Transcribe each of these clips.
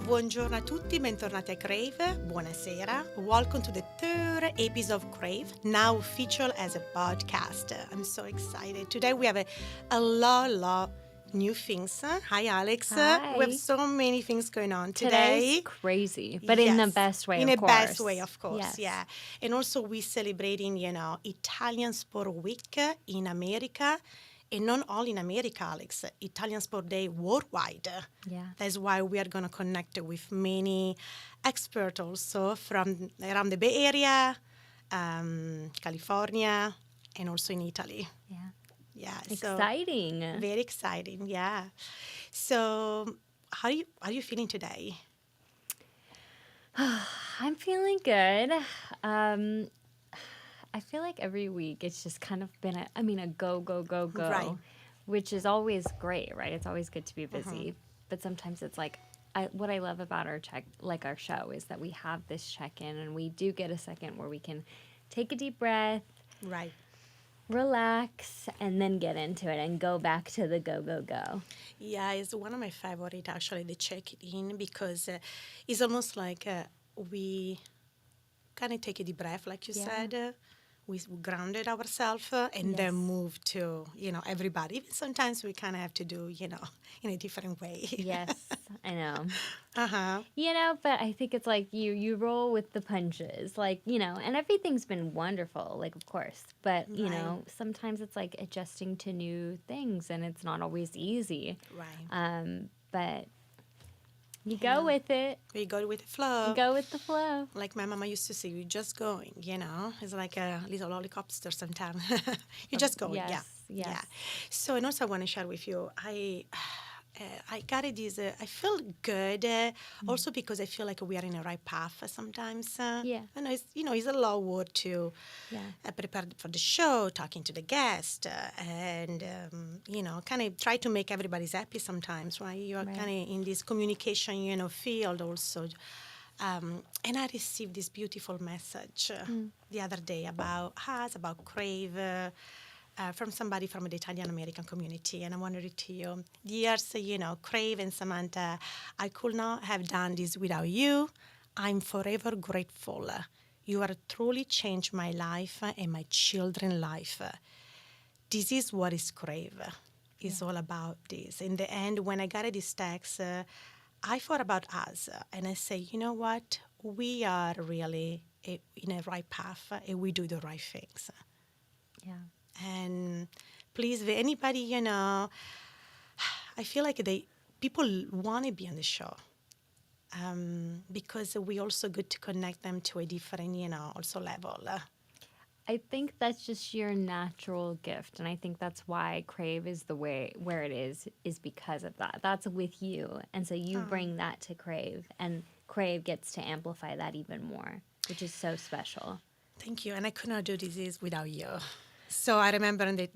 Buongiorno a tutti, bentornati a Crave, buonasera. Welcome to the third episode of Crave, now official as a podcast. I'm so excited. Today we have a lot new things. Hi, Alex. Hi. We have so many things going on Today's today. crazy, but in the best way, In of a course. best way, of course, Yes. yeah. And also we're celebrating, Italian Sport Week in America. And not only in America, Alex, Italian Sport Day worldwide. Yeah. That's why we are going to connect with many experts also from around the Bay Area, California, and also in Italy. Yeah. Yeah. Exciting. So, very exciting, yeah. So how are you feeling today? I'm feeling good. I feel like every week it's just kind of been a go, Right. which is always great, right? It's always good to be busy. But sometimes it's like, what I love about our show is that we have this check-in and we do get a second where we can take a deep breath, Right. relax, and then get into it and go back to the go. Yeah, it's one of my favorite, actually, the check-in, because it's almost like we kind of take a deep breath, like you said. We grounded ourselves and then move to, everybody. Even sometimes we kind of have to do, in a different way. Yes, I know. Uh-huh. But I think it's like you roll with the punches, and everything's been wonderful, of course. But, sometimes it's like adjusting to new things and it's not always easy. Right. But you go with it. We go with the flow. Go with the flow. Like my mama used to say, you're just going, It's like a little helicopter sometimes. You're just going, Yes. Yeah. So, and also I want to share with you, I got this, I feel good, also because I feel like we are in the right path sometimes. Yeah. And it's a lot of work to prepare for the show, talking to the guest, and, kind of try to make everybody's happy sometimes, right? You're kind of in this communication, field also. And I received this beautiful message the other day about us, about Crave, from somebody from the Italian-American community. And I wanted to tell you, dears, Crave and Samantha, I could not have done this without you. I'm forever grateful. You have truly changed my life and my children's life. This is what is Crave. It's all about this. In the end, when I got this text, I thought about us, and I say, you know what? We are really in a right path, and we do the right things. Yeah. And please, if anybody, I feel like people want to be on the show, because we also good to connect them to a different, also level. I think that's just your natural gift, and I think that's why Crave is the way where it is because of that. That's with you, and so you bring that to Crave, and Crave gets to amplify that even more, which is so special. Thank you, and I could not do this without you. So I remember, the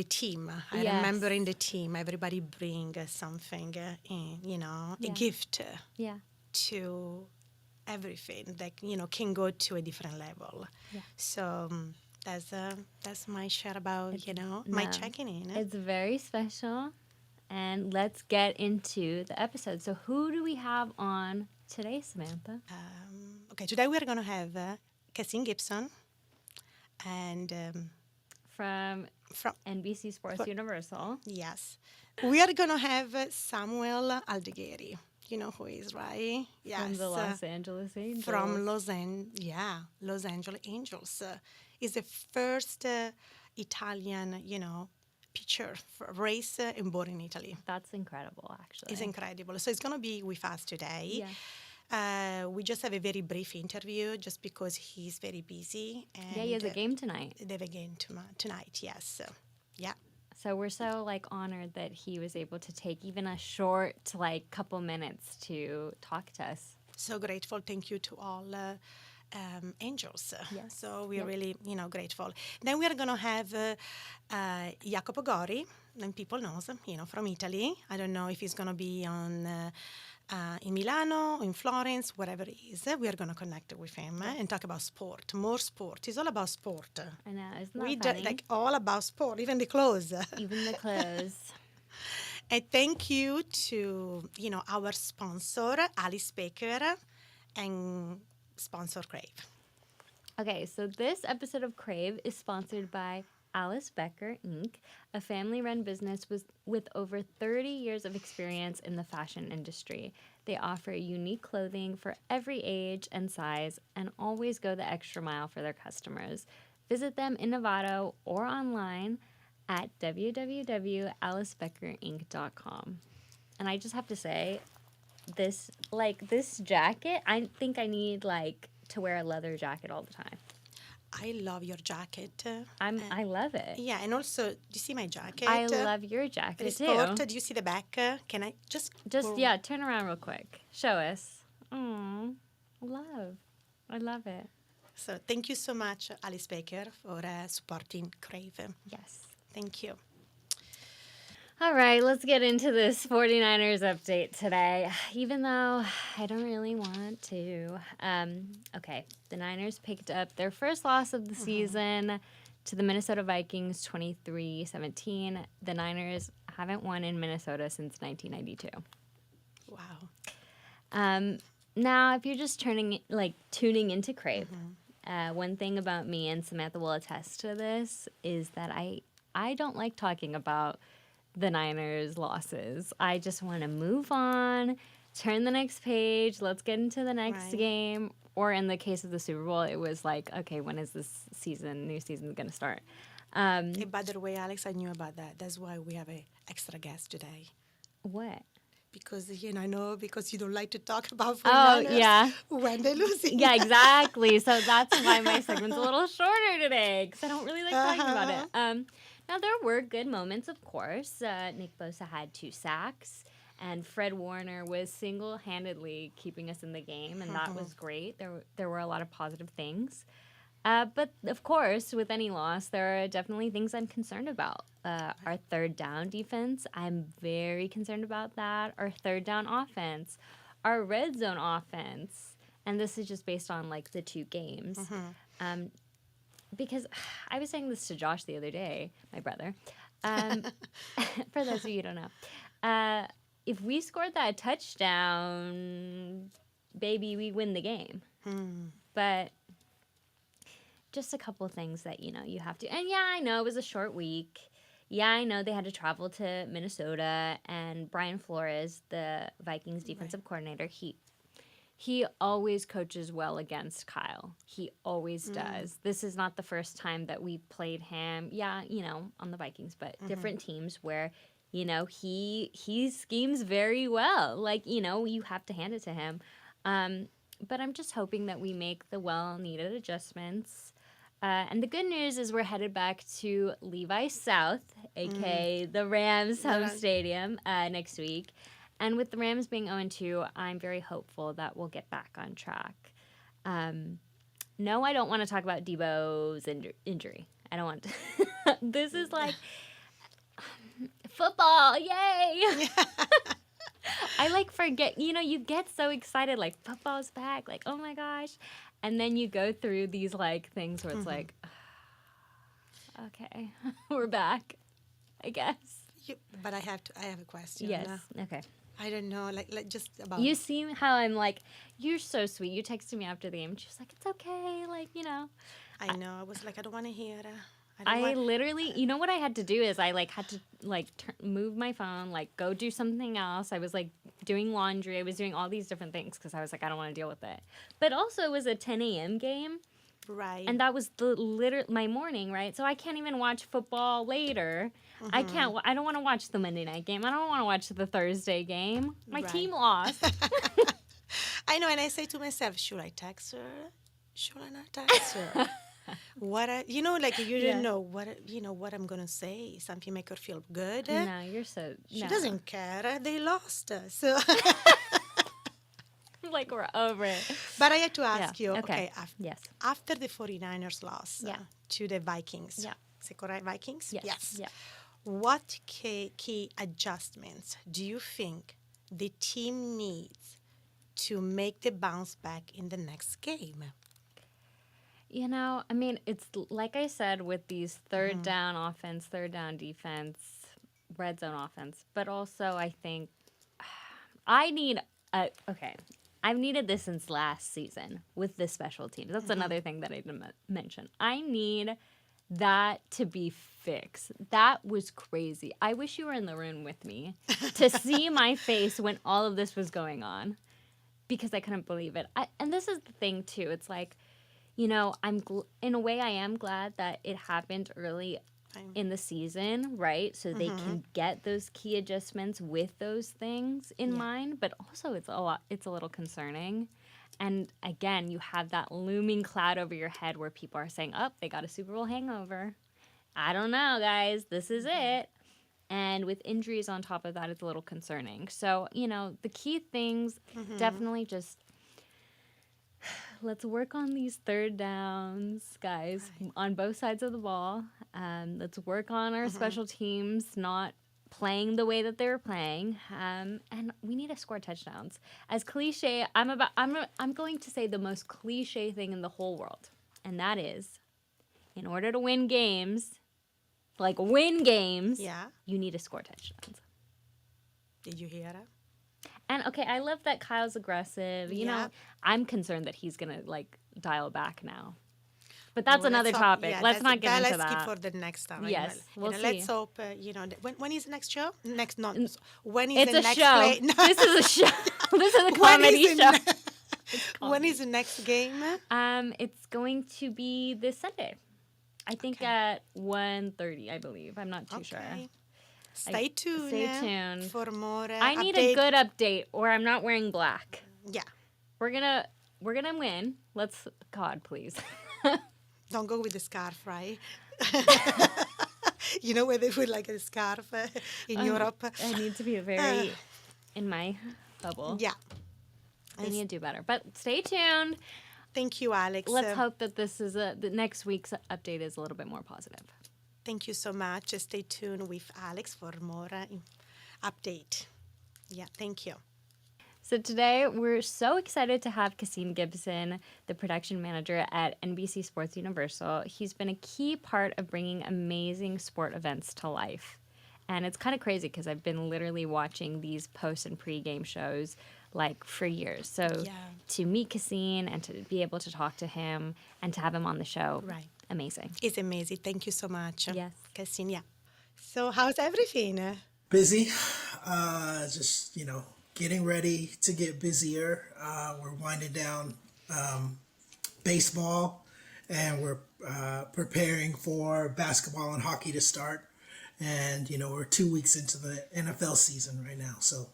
team. I remember in the team, everybody bring something, a gift to everything that, can go to a different level. Yeah. So that's my share about, my checking in. It's very special. And let's get into the episode. So who do we have on today, Samantha? Okay, today we're going to have Cascene Gibson and... From NBC Sports Universal. Yes. We are going to have Samuel Aldegheri. You know who he is, right? Yes. From the Los Angeles Angels. From Los Angeles Angels. Is the first Italian, pitcher for race and born in Italy. That's incredible, actually. It's incredible. So it's going to be with us today. Yeah. We just have a very brief interview just because he's very busy. And he has a game tonight. They have a game tonight, yes. Yeah. So we're so honored that he was able to take even a short couple minutes to talk to us. So grateful. Thank you to all angels. Yes. So we're really, grateful. Then we are going to have Iacopo Gori, and people knows, from Italy. I don't know if he's going to be on in Milano, in Florence, wherever it is. We are going to connect with him and talk about sport, more sport. It's all about sport. I know, isn't that funny? All about sport, even the clothes. Even the clothes. And thank you to, our sponsor, Alice Baker, and sponsor Crave. Okay, so this episode of Crave is sponsored by Alice Becker Inc., a family-run business with over 30 years of experience in the fashion industry. They offer unique clothing for every age and size and always go the extra mile for their customers. Visit them in Novato or online at www.alicebeckerinc.com. And I just have to say, this jacket, I think I need to wear a leather jacket all the time. I love your jacket. I love it. Yeah, and also, do you see my jacket? I love your jacket too. Sport. Do you see the back? Can I just turn around real quick. Show us. Oh, I love it. So thank you so much, Alice Baker, for supporting Crave. Yes. Thank you. All right, let's get into this 49ers update today, even though I don't really want to. Okay, the Niners picked up their first loss of the season to the Minnesota Vikings 23-17. The Niners haven't won in Minnesota since 1992. Wow. Now, if you're just tuning into Crave, one thing about me, and Samantha will attest to this, is that I don't like talking about the Niners' losses. I just want to move on, turn the next page, let's get into the next game. Or in the case of the Super Bowl, it was like, okay, when is this new season going to start? Hey, by the way, Alex, I knew about that. That's why we have an extra guest today. What? Because, because you don't like to talk about 49ers when they're losing. Yeah, exactly. So that's why my segment's a little shorter today, because I don't really like talking about it. Now, there were good moments, of course. Nick Bosa had 2 sacks, and Fred Warner was single-handedly keeping us in the game, and that was great. There were a lot of positive things. But, of course, with any loss, there are definitely things I'm concerned about. Our third down defense, I'm very concerned about that. Our third down offense, our red zone offense, and this is just based on, the 2 games. Because I was saying this to Josh the other day, my brother. For those of you who don't know. If we scored that touchdown, baby, we win the game. But just a couple of things that, you have to. And yeah, I know it was a short week. Yeah, I know they had to travel to Minnesota. And Brian Flores, the Vikings defensive coordinator, he always coaches well against Kyle. He always does. This is not the first time that we played him. Yeah, on the Vikings, but different teams where, he schemes very well. You have to hand it to him. But I'm just hoping that we make the well-needed adjustments. And the good news is we're headed back to Levi South, a.k.a. the Rams home stadium, next week. And with the Rams being 0-2, I'm very hopeful that we'll get back on track. No, I don't want to talk about Debo's injury. I don't want to. This is football, yay! I forget, you get so excited, football's back, oh my gosh. And then you go through these things where it's okay, we're back, I guess. But I have a question. Yes, okay. I don't know, just about... You see how I'm you're so sweet. You texted me after the game, and she was like, it's okay, I know, I was I don't want to hear it. I literally, what I had to do is I had to move my phone, go do something else. I was doing laundry. I was doing all these different things because I was I don't want to deal with it. But also it was a 10 a.m. game. Right. And that was my morning, right? So I can't even watch football later. I don't want to watch the Monday night game. I don't want to watch the Thursday game. My team lost. I know, and I say to myself, should I text her? Should I not text her? You didn't know what I'm gonna say. Something make her feel good. No, you're so. She doesn't care. They lost. So. We're over it. But I had to ask you. Okay. Yes. After the 49ers lost to the Vikings. Yeah. Is it correct? Vikings. Yes. Yeah. What key adjustments do you think the team needs to make the bounce back in the next game? It's like I said with these third down offense, third down defense, red zone offense, but also I think I need okay. I've needed this since last season with the special teams. That's another thing that I didn't mention. I need that to be fixed. That was crazy. I wish you were in the room with me to see my face when all of this was going on, because I couldn't believe it. And this is the thing too. It's like, you know, in a way I am glad that it happened early in the season, right? So they can get those key adjustments with those things in mind, but also it's a little concerning. And again, you have that looming cloud over your head where people are saying, "Oh, they got a Super Bowl hangover. I don't know, guys. This is it." And with injuries on top of that, it's a little concerning. So, you know, the key things definitely just let's work on these third downs, guys, on both sides of the ball. Let's work on our special teams not playing the way that they were playing, and we need to score touchdowns. As cliche, I'm going to say the most cliche thing in the whole world, and that is, in order to win games, you need to score touchdowns. Did you hear that? And okay, I love that Kyle's aggressive. You know, I'm concerned that he's gonna dial back now. But that's another topic. Yeah, let's not get into that. Let's keep for the next time. Yes, we'll see. Let's hope. When is the next show? When is the next show. play? No. This is a show. This is a comedy show. When is the next game? It's going to be this Sunday. I think at 1:30, I believe. I'm not too sure. Stay tuned. Stay tuned For more I need a good update, or I'm not wearing black. Yeah. We're gonna win. God, please. Don't go with the scarf, right? You know where they put like a scarf in Europe? I need to be very in my bubble. Yeah. I need to do better. But stay tuned. Thank you, Alex. Let's hope that the next week's update is a little bit more positive. Thank you so much. Stay tuned with Alex for more update. Yeah, thank you. So today we're so excited to have Cascene Gibson, the production manager at NBC Sports Universal. He's been a key part of bringing amazing sport events to life. And it's kind of crazy because I've been literally watching these post and pre-game shows like for years. So to meet Cascene and to be able to talk to him and to have him on the show, amazing. It's amazing. Thank you so much. Yes. Cascene, yeah. So how's everything? Busy. Just, getting ready to get busier. We're winding down baseball, and we're preparing for basketball and hockey to start. And, we're 2 weeks into the NFL season right now. So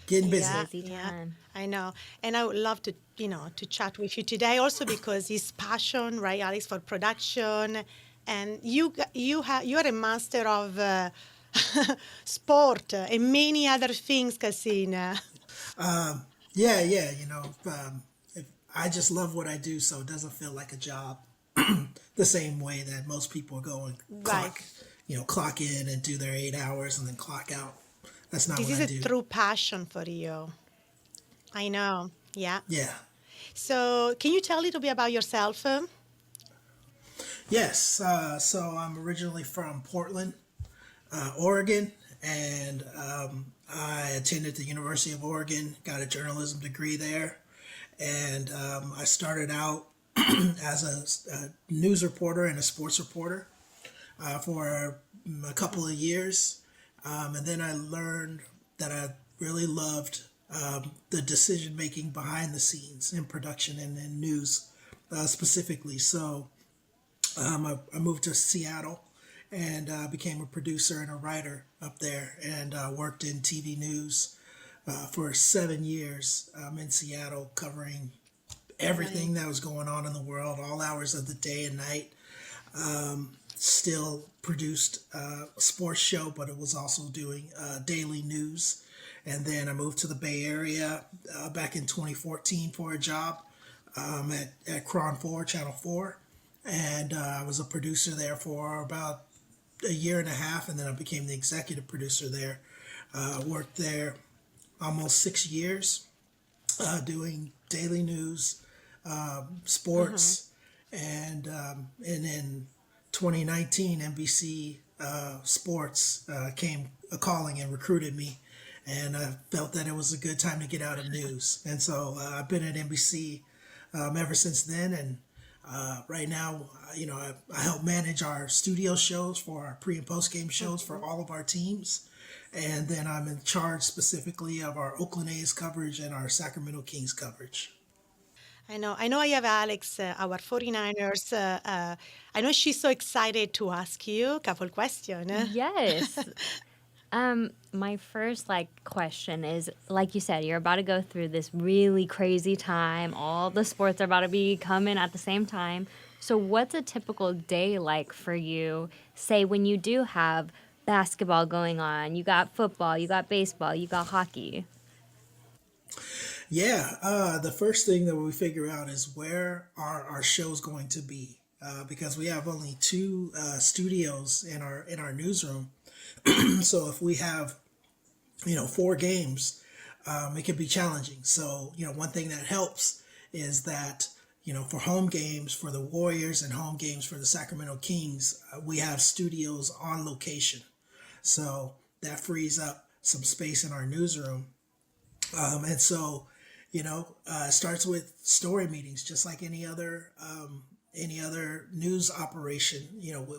getting busy. Yeah, I know. And I would love to, to chat with you today also because his passion, right, Alex, for production. And you're a master of sport and many other things, Cascene. I just love what I do, so it doesn't feel like a job the same way that most people go and clock in and do their 8 hours and then clock out. That's not what I do. This is a true passion for you. I know. Yeah. Yeah. So can you tell a little bit about yourself? Yes. So I'm originally from Portland, Oregon, and I attended the University of Oregon, got a journalism degree there, and I started out as a news reporter and a sports reporter for a couple of years, and then I learned that I really loved the decision making behind the scenes in production and in news specifically. So I moved to Seattle and became a producer and a writer up there, and worked in TV news for 7 years in Seattle, covering everything that was going on in the world, all hours of the day and night. Still produced a sports show, but it was also doing daily news. And then I moved to the Bay Area back in 2014 for a job at Cron 4, Channel 4. And I was a producer there for about a year and a half, and then I became the executive producer there. Worked there almost 6 years doing daily news, sports, and in 2019, NBC sports came a calling and recruited me, and I felt that it was a good time to get out of news. And so I've been at NBC ever since then. And right now, I help manage our studio shows for our pre and post game shows for all of our teams. And then I'm in charge specifically of our Oakland A's coverage and our Sacramento Kings coverage. I know I have Alex, our 49ers. I know she's so excited to ask you a couple questions. Yes. My first question is, like you said, you're about to go through this really crazy time. All the sports are about to be coming at the same time. So what's a typical day like for you, say when you do have basketball going on, you got football, you got baseball, you got hockey? Yeah, the first thing that we figure out is where are our shows going to be, because we have only two studios in our newsroom. So if we have four games, it can be challenging. So one thing that helps is that for home games for the Warriors and home games for the Sacramento Kings, we have studios on location. So that frees up some space in our newsroom. And so, it starts with story meetings, just like any other news operation.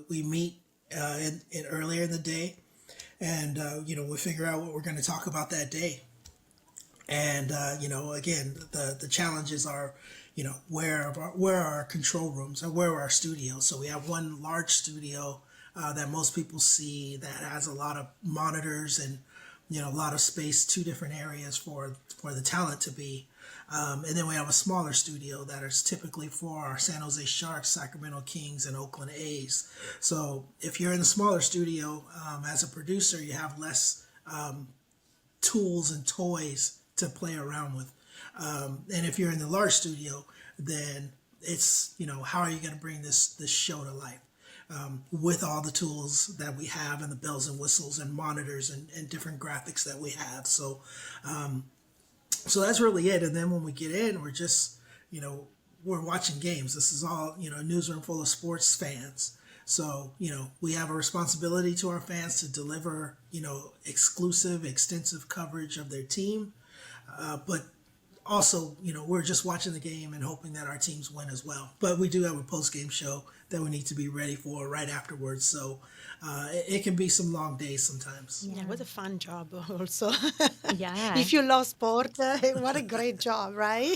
We meet in earlier in the day, and we figure out what we're going to talk about that day. And again, the challenges are, where are our control rooms or where are our studios? So we have one large studio that most people see that has a lot of monitors and a lot of space, two different areas for the talent to be. And then we have a smaller studio that is typically for our San Jose Sharks, Sacramento Kings, and Oakland A's. So if you're in the smaller studio, as a producer, you have less tools and toys to play around with. And if you're in the large studio, then it's, how are you going to bring this show to life? With all the tools that we have and the bells and whistles and monitors and different graphics that we have. So that's really it. And then when we get in, we're just, we're watching games. This is all, a newsroom full of sports fans. So, we have a responsibility to our fans to deliver, exclusive, extensive coverage of their team. But also, we're just watching the game and hoping that our teams win as well. But we do have a post-game show that we need to be ready for right afterwards. So it can be some long days sometimes. Yeah, what a fun job also. Yeah. If you love sport, what a great job, right?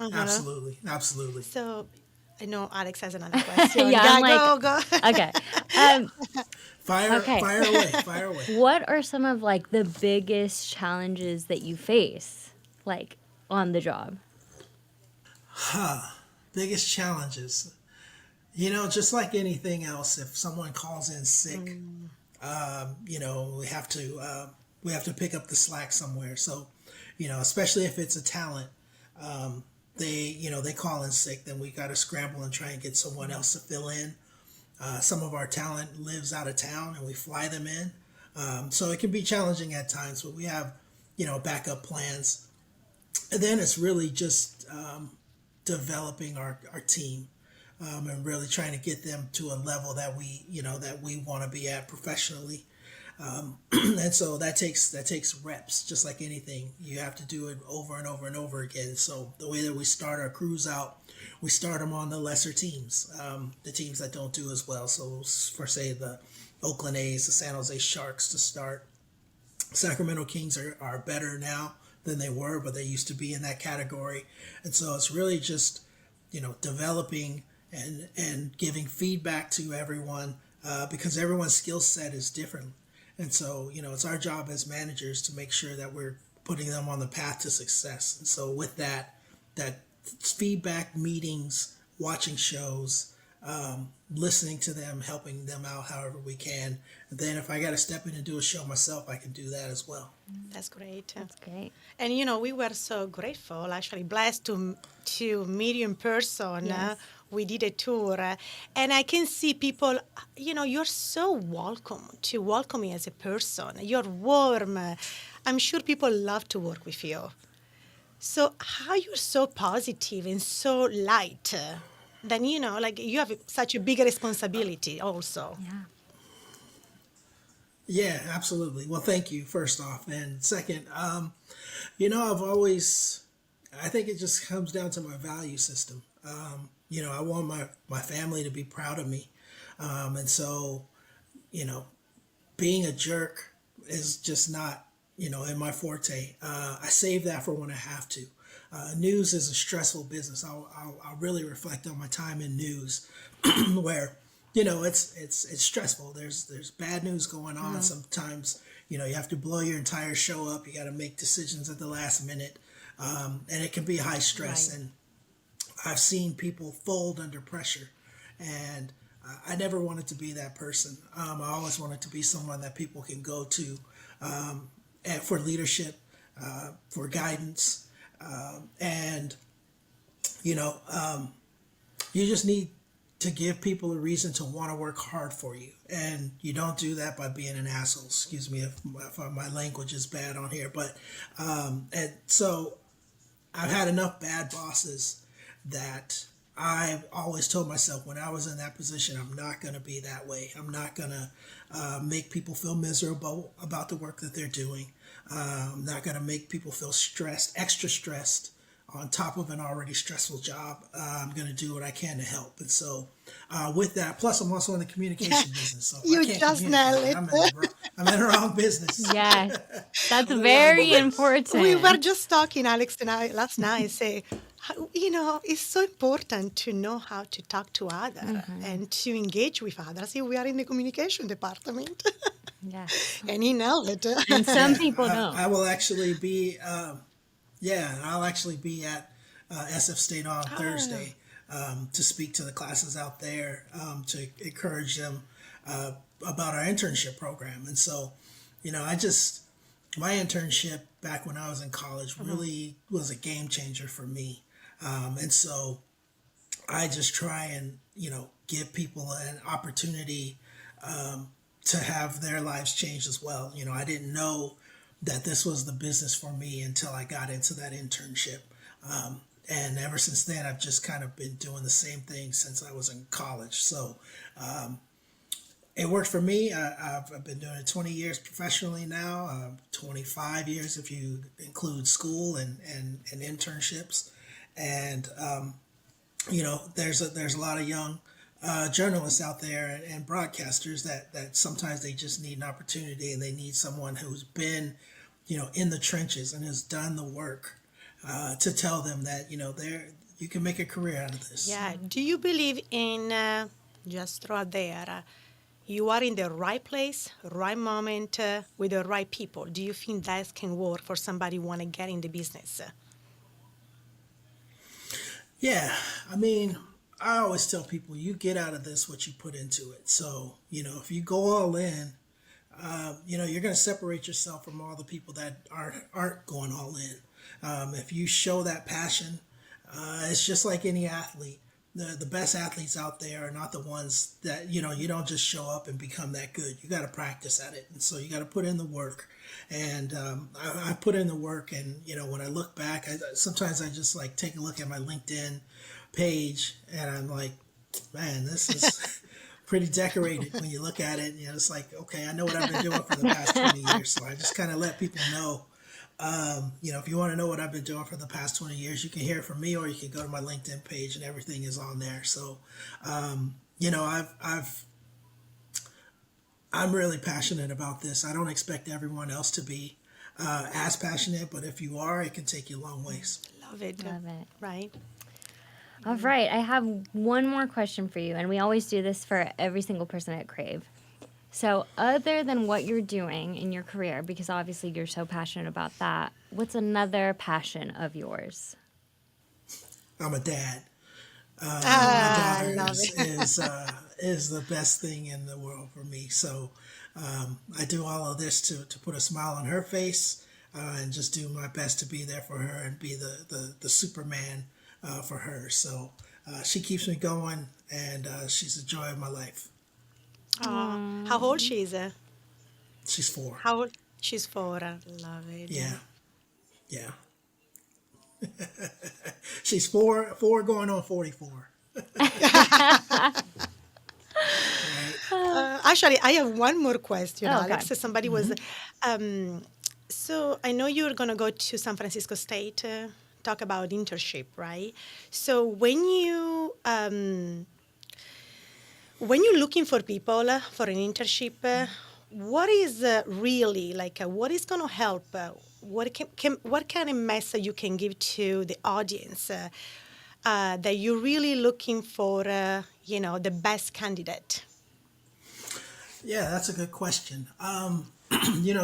Absolutely. Absolutely. So I know Alex has another question. Yeah, I'm go. Okay. Fire away. What are some of the biggest challenges that you face, on the job? Biggest challenges. Just like anything else, if someone calls in sick, we have to pick up the slack somewhere. So, especially if it's a talent, they call in sick, then we got to scramble and try and get someone else to fill in. Some of our talent lives out of town and we fly them in. So it can be challenging at times, but we have, backup plans. And then it's really just developing our team and really trying to get them to a level that we want to be at professionally. And so that takes reps, just like anything. You have to do it over and over and over again. So the way that we start our crews out, we start them on the lesser teams, the teams that don't do as well. So for, say, the Oakland A's, the San Jose Sharks to start. Sacramento Kings are better now than they were, but they used to be in that category. And so it's really just, developing and giving feedback to everyone because everyone's skill set is different. And so, it's our job as managers to make sure that we're putting them on the path to success. And so with that feedback, meetings, watching shows, listening to them, helping them out however we can. And then if I got to step in and do a show myself, I can do that as well. That's great. That's great. And, we were so grateful, actually blessed to meet you in person. Yes. We did a tour, and I can see people, you're so welcome me as a person. You're warm. I'm sure people love to work with you. So how you're so positive and so light? then like you have such a big responsibility also. Yeah. Yeah, absolutely. Well, thank you, first off. And second, I've always, I think it just comes down to my value system. I want my family to be proud of me. And so, you know, being a jerk is just not, in my forte. I save that for when I have to. News is a stressful business. I'll really reflect on my time in news, where it's stressful. There's bad news going on. Sometimes you have to blow your entire show up. You got to make decisions at the last minute, and it can be high stress. Right. And I've seen people fold under pressure, and I never wanted to be that person. I always wanted to be someone that people can go to for leadership, for guidance, and you know, you just need to give people a reason to want to work hard for you, and you don't do that by being an asshole. Excuse me if my language is bad on here, but and so I've had enough bad bosses that I've always told myself when I was in that position, I'm not going to be that way. I'm not going to make people feel miserable about the work that they're doing. I'm not going to make people feel stressed, extra stressed on top of an already stressful job. I'm going to do what I can to help. And so with that, plus I'm also in the communication business. So if You I can't just nailed communicate, it. I'm in the wrong business. Yes. That's I'm in the wrong very business. important. We were just talking, Alex and I, last night, say, it's so important to know how to talk to others and to engage with others. See, we are in the communication department. Yes. And he nailed it. And some people don't. I will actually be, I'll actually be at SF State on Thursday to speak to the classes out there to encourage them about our internship program. And so, my internship back when I was in college really was a game changer for me. And so I just try and, give people an opportunity to have their lives changed as well. I didn't know that this was the business for me until I got into that internship. And ever since then, I've just kind of been doing the same thing since I was in college. So it worked for me. I've been doing it 20 years professionally now, 25 years if you include school and internships. And, there's a lot of young journalists out there and broadcasters that sometimes they just need an opportunity and they need someone who's been, in the trenches and has done the work to tell them that, you can make a career out of this. Yeah. Do you believe in, just right there, you are in the right place, right moment, with the right people? Do you think that can work for somebody who want to get in the business? Yeah. I mean, I always tell people you get out of this what you put into it. So, if you go all in, you're going to separate yourself from all the people that aren't going all in. If you show that passion, it's just like any athlete. The best athletes out there are not the ones that, you don't just show up and become that good. You got to practice at it. And so you got to put in the work. And I put in the work. And, when I look back, sometimes I just like take a look at my LinkedIn page and I'm like, man, this is pretty decorated when you look at it. It's like, okay, I know what I've been doing for the past 20 years. So I just kind of let people know. If you want to know what I've been doing for the past 20 years, you can hear it from me, or you can go to my LinkedIn page and everything is on there. So, I'm really passionate about this. I don't expect everyone else to be as passionate, but if you are, it can take you a long ways. Love it. Love it. Right. All right. I have one more question for you, and we always do this for every single person at Crave. So other than what you're doing in your career, because obviously you're so passionate about that, what's another passion of yours? I'm a dad. My I daughter love it. is the best thing in the world for me. So I do all of this to put a smile on her face and just do my best to be there for her and be the Superman for her. So she keeps me going, and she's the joy of my life. How old she is? She's 4. How old? She's 4. Love it. Yeah. She's four going on 44. right? Actually, I have one more question, Oh, okay. Alex. Somebody was, um, so I know you're going to go to San Francisco State, talk about internship, right? So when you're looking for people for an internship, what is really like? What is going to help? What kind of message you can give to the audience that you're really looking for? The best candidate. Yeah, that's a good question.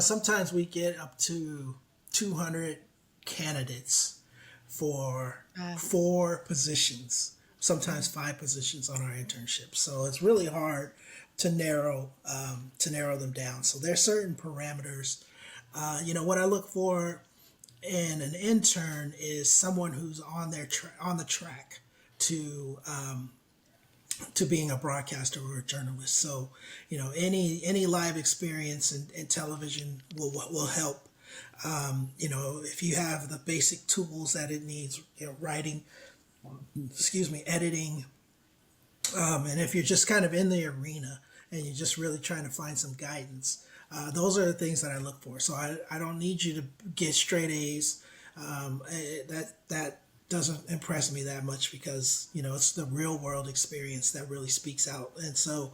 Sometimes we get up to 200 candidates for Uh, 4 positions, sometimes 5 positions on our internship. So it's really hard to narrow them down. So there's certain parameters. What I look for in an intern is someone who's on the track to being a broadcaster or a journalist. So, any live experience in television will help. If you have the basic tools that it needs, writing, editing, and if you're just kind of in the arena and you're just really trying to find some guidance, those are the things that I look for. So I don't need you to get straight A's. That doesn't impress me that much because it's the real world experience that really speaks out. And so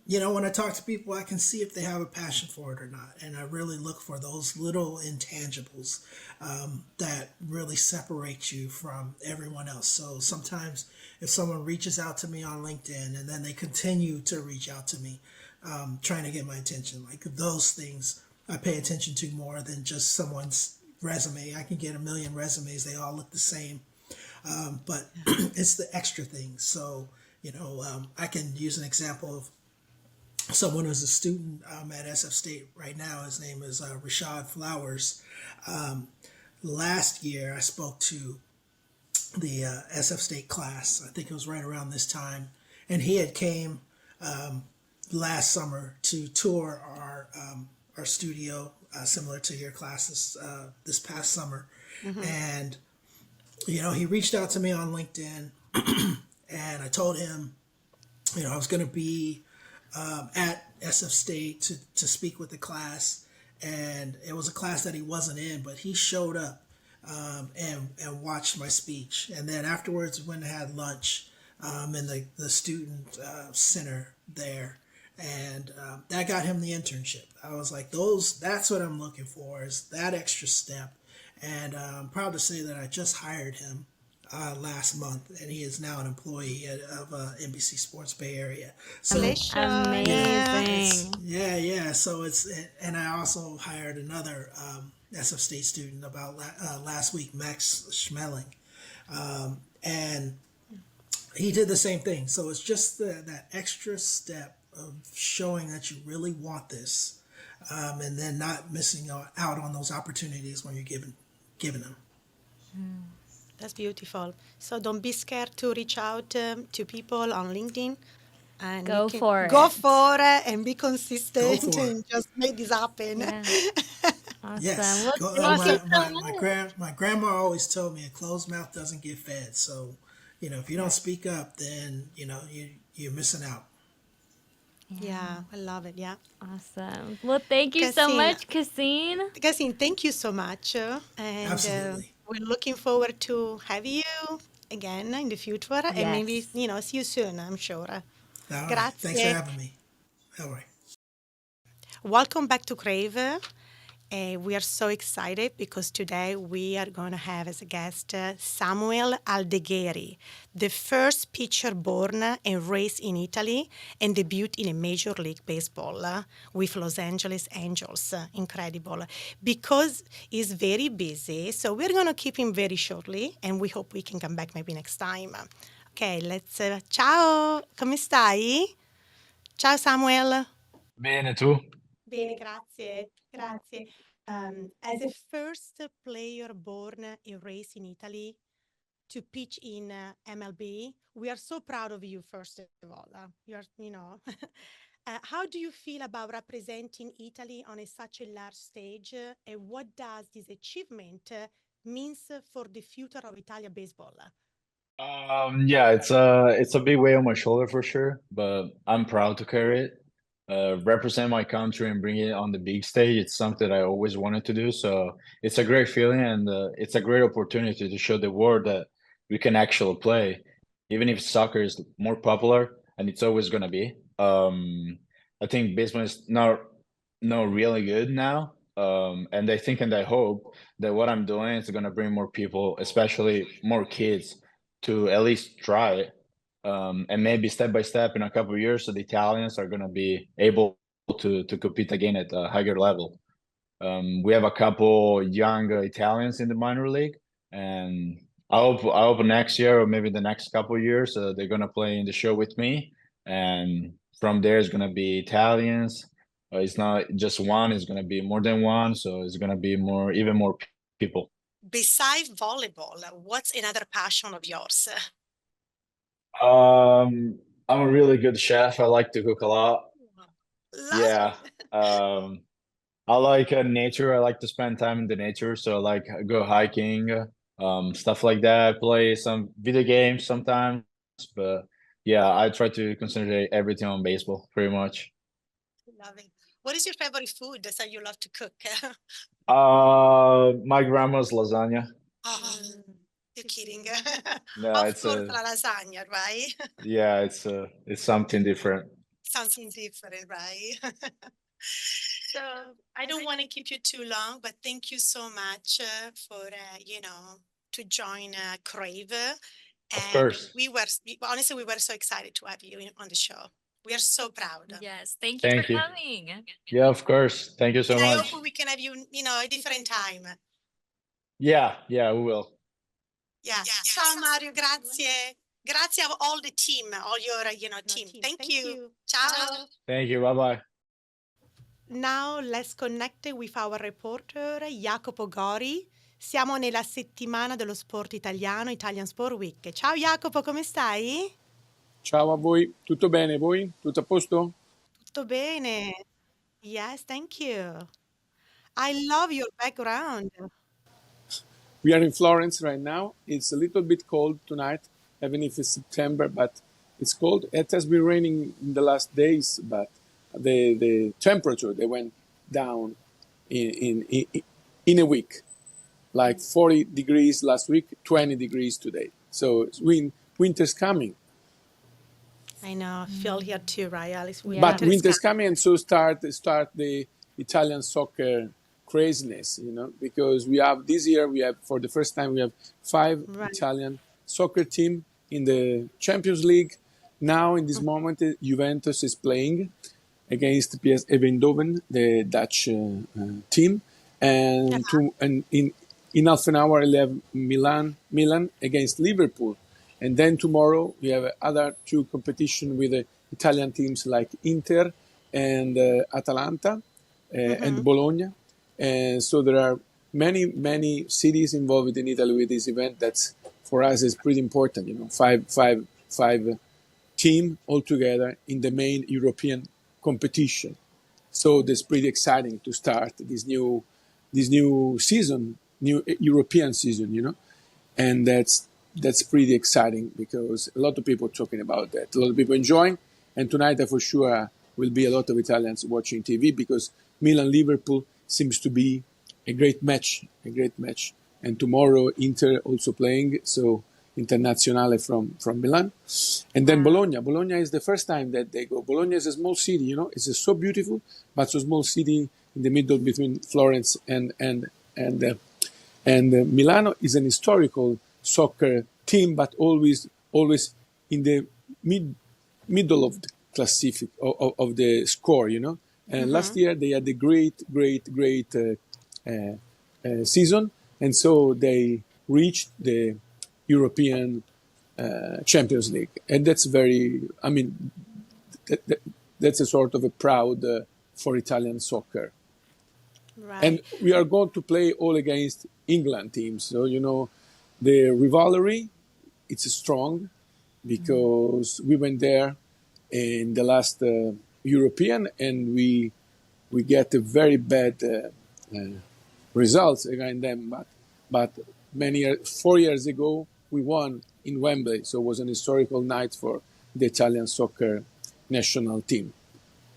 when I talk to people, I can see if they have a passion for it or not, and I really look for those little intangibles that really separate you from everyone else. So sometimes if someone reaches out to me on LinkedIn and then they continue to reach out to me trying to get my attention, like those things I pay attention to more than just someone's resume. I can get a million resumes, they all look the same, but it's the extra things. So I can use an example of someone who's a student at SF State right now. His name is Rashad Flowers. Last year, I spoke to the SF State class. I think it was right around this time, and he had came last summer to tour our studio, similar to your classes this past summer, and he reached out to me on LinkedIn, and I told him, I was going to be at SF State to speak with the class, and it was a class that he wasn't in, but he showed up and watched my speech, and then afterwards went and had lunch in the student center there, and that got him the internship. I was like, that's what I'm looking for, is that extra step, and I'm proud to say that I just hired him last month, and he is now an employee of NBC Sports Bay Area. So Congratulations. Amazing. yeah. So and I also hired another SF State student about last week, Max Schmeling, and he did the same thing. So it's just that extra step of showing that you really want this, and then not missing out on those opportunities when you're given them. That's beautiful. So don't be scared to reach out to people on LinkedIn, and you Go can for go it. for it and be Go consistent for it. and just make this happen. Yeah. Awesome. Yes. Well, Go, thank you so much. my grandma always told me a closed mouth doesn't get fed. So, if you don't speak up, then you're missing out. Yeah, I love it. Yeah. Awesome. Well, thank you so Cascene, much, Casene. Cascene, thank you so much. And Absolutely. we're looking forward to have you again in the future and maybe, Yes. see you soon, I'm sure. All right. Thanks for Grazie. having me. All right. Welcome back to Crave. We are so excited because today we are going to have as a guest Samuel Aldegheri, the first pitcher born and raised in Italy and debuted in a Major League Baseball with Los Angeles Angels. Incredible. Because he's very busy, so we're going to keep him very shortly and we hope we can come back maybe next time. Okay, let's... ciao, come stai? Ciao Samuel. Bene, tu? Bene, grazie, grazie. As a first player born and raised in Italy to pitch in MLB, we are so proud of you, first of all. How do you feel about representing Italy on such a large stage, and what does this achievement means for the future of Italian baseball? Yeah, it's a big weight on my shoulder for sure, but I'm proud to carry it. Represent my country and bring it on the big stage. It's something I always wanted to do. So it's a great feeling and it's a great opportunity to show the world that we can actually play, even if soccer is more popular and it's always gonna be. I think baseball is not really good now. And I think and I hope that what I'm doing is gonna bring more people, especially more kids to at least try it. And maybe step by step in a couple of years, so the Italians are going to be able to compete again at a higher level. We have a couple young Italians in the minor league, and I hope next year or maybe the next couple of years they're going to play in the show with me, and from there it's going to be Italians. It's not just one; it's going to be more than one, so it's going to be even more people. Besides volleyball, what's another passion of yours? I'm a really good chef. I like to cook a lot. Love Yeah. it. Um, I like nature. I like to spend time in the nature. So I like go hiking, stuff like that. Play some video games sometimes, but yeah, I try to concentrate everything on baseball pretty much. Love it. What is your favorite food that you love to cook? My grandma's lasagna. Oh, you're kidding. No, Of it's course, a la lasagna, right? yeah, it's something different. Something different, right? So I don't want to keep you too long, but thank you so much for to join Crave. Of And course. honestly, we were so excited to have you on the show. We are so proud. Yes, thank you for Thank you. coming. Yeah, of course. Thank you so And I much. hope we can have you, a different time. Yeah, yeah, we will. Yeah. Ciao Mario, grazie. Grazie of all the team, all your, team. Thank you. Ciao. Thank you. Bye bye. Now let's connect with our reporter Iacopo Gori. Siamo nella settimana dello sport italiano, Italian Sport Week. Ciao Jacopo, come stai? Ciao a voi, tutto bene voi? Tutto a posto? Tutto bene. Yes, thank you. I love your background. We are in Florence right now. It's a little bit cold tonight, even if it's September, but it's cold. It has been raining in the last days, but the temperature they went down in a week, like 40 degrees last week, 20 degrees today. So winter's coming. I know, I feel here too, right, Alex? Yeah. But winter's coming, and so start the Italian soccer craziness, because this year for the first time we have five Right. Italian soccer team in the Champions League. Now in this moment, Juventus is playing against PS Eindhoven, the Dutch team, and in half an hour we'll have Milan against Liverpool. And then tomorrow we have other two competition with Italian teams like Inter and Atalanta and Bologna. And so there are many cities involved in Italy with this event. That's for us is pretty important. Five team all together in the main European competition. So that's pretty exciting to start this new season, new European season. And that's pretty exciting because a lot of people are talking about that. A lot of people enjoying. And tonight, for sure, will be a lot of Italians watching TV because Milan-Liverpool seems to be a great match. And tomorrow, Inter also playing, so Internazionale from Milan. And then Bologna. Bologna is the first time that they go. Bologna is a small city, It's so beautiful, but it's a small city in the middle between Florence and Milano is an historical soccer team, but always in the middle of the classific of the score, And last year they had a great season, and so they reached the European Champions League, and that's that's a sort of a proud for Italian soccer. Right. And we are going to play all against England teams. So, the rivalry, it's strong because we went there in the last European and we get a very bad results against them. But 4 years ago, we won in Wembley. So it was an historical night for the Italian soccer national team.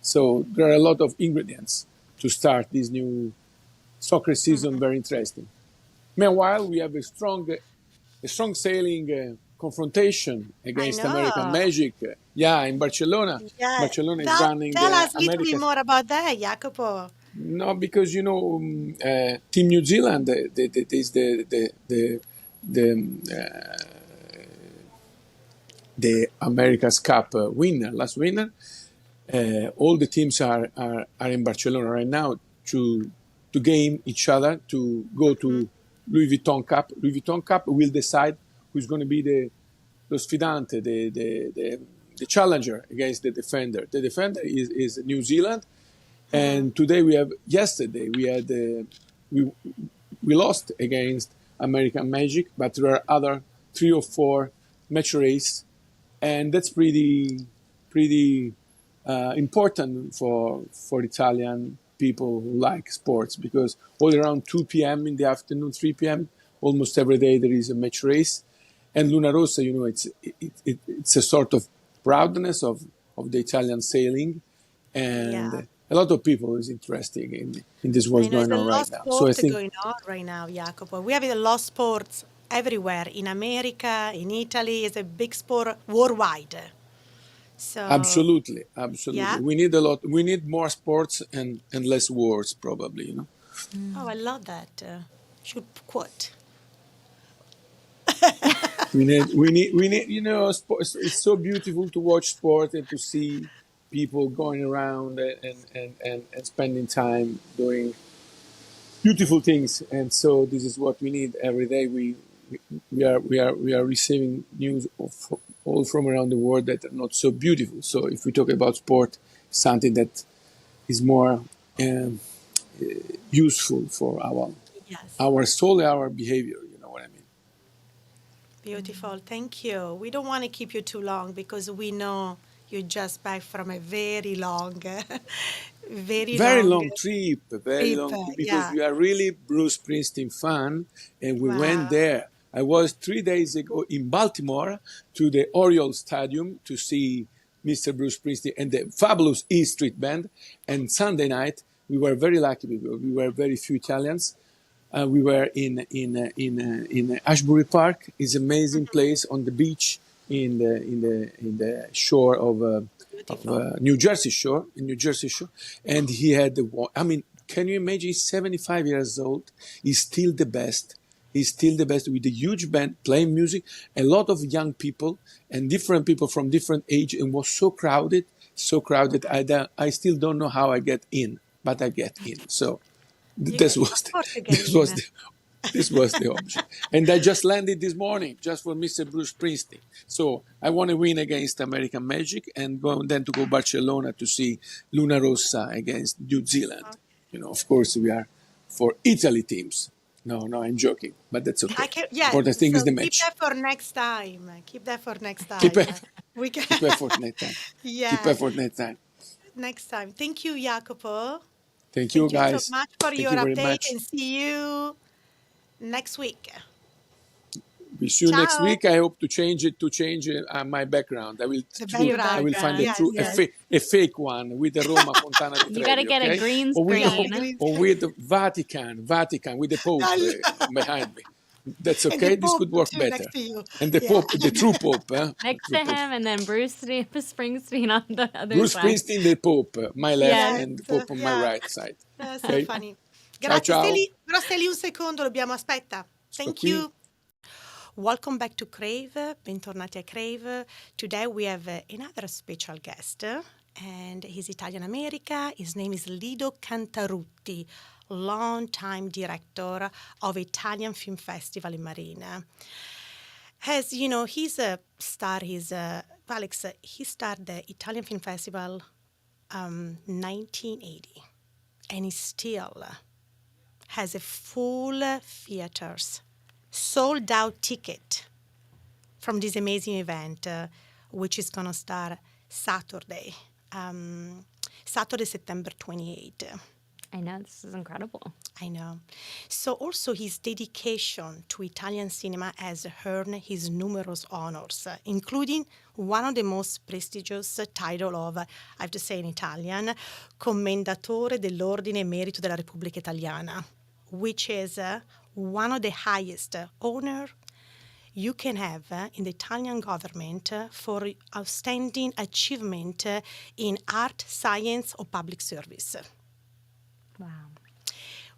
So there are a lot of ingredients to start this new soccer season very interesting. Meanwhile, we have a strong sailing confrontation I against American know. Magic. In Barcelona. Yeah. Barcelona is running Tell us a little bit America's. more about that, Iacopo. No, because Team New Zealand is the America's Cup last winner. All the teams are in Barcelona right now to game each other to go to Louis Vuitton Cup. Louis Vuitton Cup will decide who's going to be the sfidante, the challenger against the defender. The defender is New Zealand, and yesterday we lost against American Magic, but there are other 3 or 4 match race, and that's pretty important for Italian people who like sports, because all around 2 p.m. in the afternoon, 3 p.m. almost every day there is a match race, and Luna Rossa, it's a sort of proudness of the Italian sailing, and a lot of people is interested in this what's going on right now. So I think going on right now, Jacopo. We have a lot of sports everywhere in America, in Italy. It's a big sport worldwide. So absolutely. Yeah. We need a lot. We need more sports and less wars, probably. Oh, I love that. Should quote. We need. Sports. It's so beautiful to watch sport and to see people going around and spending time doing beautiful things. And so this is what we need every day. We are receiving news of all from around the world that are not so beautiful. So if we talk about sport, something that is more useful for our soul, our behavior. You know what I mean? Beautiful. Thank you. We don't want to keep you too long because we know you're just back from a very long, very long trip, because Yeah. we are really Bruce Springsteen fan, and we went Wow. there. I was 3 days ago in Baltimore to the Orioles Stadium to see Mr. Bruce Springsteen and the fabulous E Street Band. And Sunday night, we were very lucky because we were very few Italians. We were in Ashbury Park. It's an amazing place on the beach in the shore of New Jersey shore, and he had can you imagine? He's 75 years old. He's still the best. He's still the best with a huge band playing music, a lot of young people and different people from different age, and was so crowded. I still don't know how I get in, but I get in. So this was the option. And I just landed this morning just for Mr. Bruce Springsteen. So I want to win against American Magic and then to go Barcelona to see Luna Rossa against New Zealand. Of course, we are for Italy teams. No, I'm joking, but that's okay. Important thing is the match. Keep that for next time. Keep that for next time. Keep it for next time. Yeah. Keep it for next time. Next time. Thank you, Jacopo. Thank you, guys. Thank you so much for your very update, much. and see you next week. We see you Ciao. next week. I hope to change my background. I will find a fake one with the Roma Fontana di Trevi. You got to get a green screen. Or with the Vatican with the Pope behind me. That's okay. This could work better. And the Pope, the true Pope. Next to him, and then Bruce Springsteen on the other Bruce side. Springsteen, the Pope, my left, and the Pope on my right side. That's Okay? so funny. Grazie. Ciao. Però stai lì un secondo, dobbiamo aspetta. Thank you. Welcome back to Crave. Bentornati a Crave. Today we have another special guest, and he's Italian America. His name is Lido Cantarutti, long-time director of Italian Film Festival in Marina. As you know, he's a star. Alex. He started the Italian Film Festival 1980, and he still has a full theaters, sold out ticket from this amazing event, which is going to start Saturday, September 28th. I know, this is incredible. I know. So also his dedication to Italian cinema has earned his numerous honors, including one of the most prestigious title of, I have to say in Italian, Commendatore dell'Ordine e Merito della Repubblica Italiana, which is one of the highest honor you can have in the Italian government for outstanding achievement in art, science, or public service. Wow.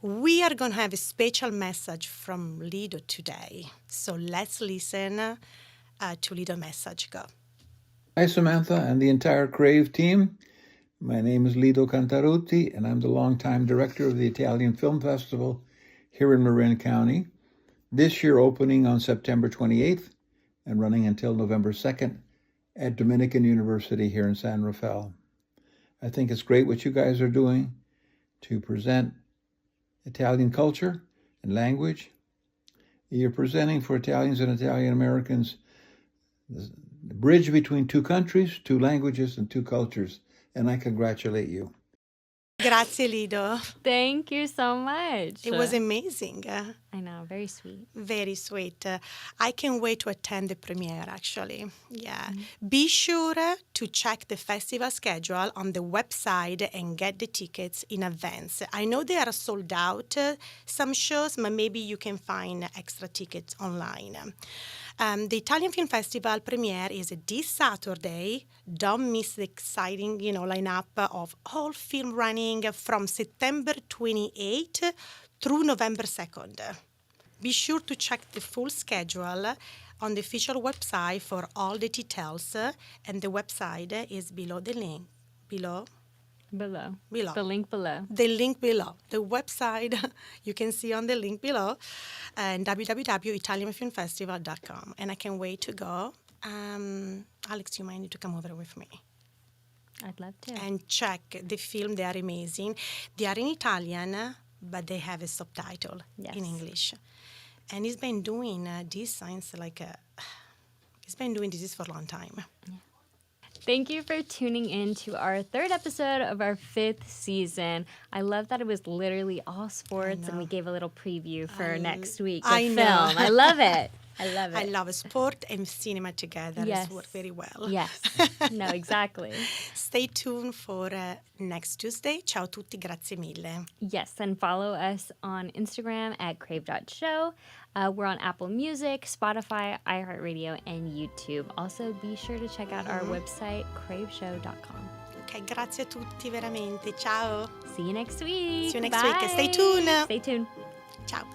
We are going to have a special message from Lido today. So let's listen to Lido's message. Go. Hi, Samantha and the entire Crave team. My name is Lido Cantarutti, and I'm the longtime director of the Italian Film Festival here in Marin County. This year opening on September 28th and running until November 2nd at Dominican University here in San Rafael. I think it's great what you guys are doing to present Italian culture and language. You're presenting for Italians and Italian Americans the bridge between two countries, two languages, and two cultures, and I congratulate you. Grazie, Lido. Thank you so much. It was amazing. I know, very sweet. Very sweet. I can't wait to attend the premiere, actually. Yeah. Be sure to check the festival schedule on the website and get the tickets in advance. I know they are sold out, some shows, but maybe you can find extra tickets online. The Italian Film Festival premiere is this Saturday. Don't miss the exciting, lineup of all film running from September 28th through November 2nd. Be sure to check the full schedule on the official website for all the details, and the website is below the link. Below. The link below. The link below. The website you can see on the link below, and www.italianfilmfestival.com. And I can't wait to go. Alex, you might need to come over with me. I'd love to. And check the film. They are amazing. They are in Italian, but they have a subtitle in English. And he's been doing this since he's been doing this for a long time. Yeah. Thank you for tuning in to our third episode of our 5th season. I love that it was literally all sports, and we gave a little preview for next week. I know. Film. I love it. I love it. I love sport and cinema together. Yes. It's worked very well. Yes. No, exactly. Stay tuned for next Tuesday. Ciao tutti, grazie mille. Yes, and follow us on Instagram at crave.show. We're on Apple Music, Spotify, iHeartRadio, and YouTube. Also, be sure to check out our website, craveshow.com. Ok, grazie a tutti, veramente. Ciao. See you next week. See you next Bye. week. Stay tuned. Stay tuned. Ciao.